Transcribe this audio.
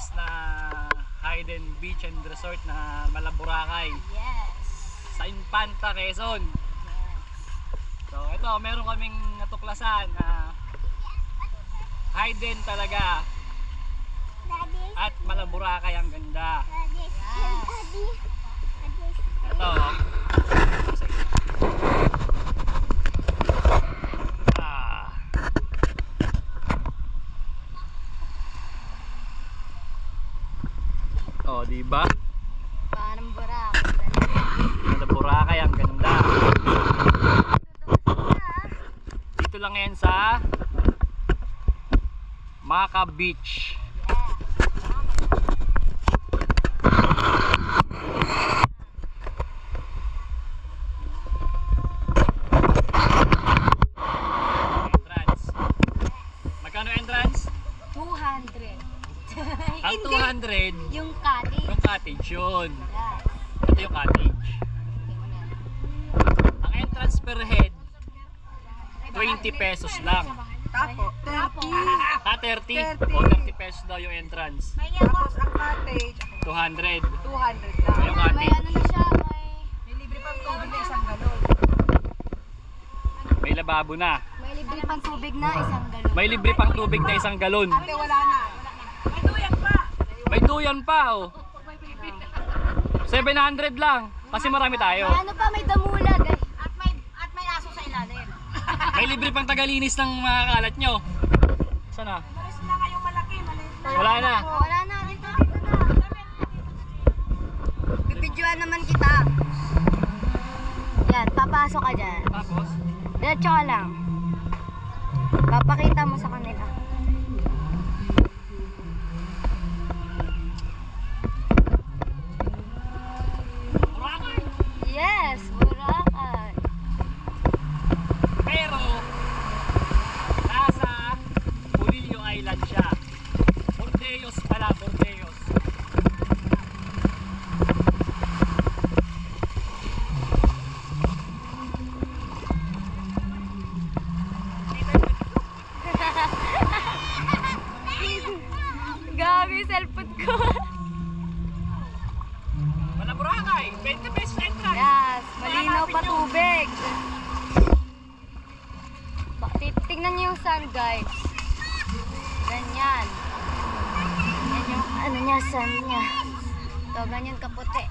famous na Hidden Beach and Resort na Malaboracay. Yes. Sa Infanta, Quezon. Yes. So ito, meron kaming natuklasan na hidden talaga. At Malaboracay ang ganda. Ito. Oh, di ba? Parang Boracay. Malaboracay ang ganda. Dito lang yan sa Maca Beach. Entrance. Magkano entrance? 200. Ang 200 Yung cottage. yung cottage yun. Yes. Ito yung cottage. Ang entrance per head 20 pesos lang. Tapos, 30 o 30 pesos daw yung entrance. tapos ang cottage, 200 200 lang. yung May cottage. ano na siya, May libre pang tubig na isang galon. May lababo na. may libre pang tubig na isang galon. May libre pang tubig na 1 galon. Ate, wala na. May duyan pa. May duyan pa oh. 700 lang kasi marami tayo. May ano pa, may damulag. At may aso sa ilalim. May libre pang tagalinis ng mga kalat nyo. Sana? Maris na ngayong malaki, maliit na. Wala na. Wala na, dito na. Bibidyoan naman kita. Yan, papasok ka dyan. Tapos? Diretso ka lang. Papakita mo sa kanila. Yes, Boracay. Pero nasa Polillo Island siya. Bordeos pala, Bordeos. Gabi, cellphone ko. Malaboracay, 20 pesos entrance. Yes, malinaw pa tubig. Tingnan niyo yung sun, guys. Ganyan. Yan yung ano niya, sun niya. Ito, ganyan kaputi.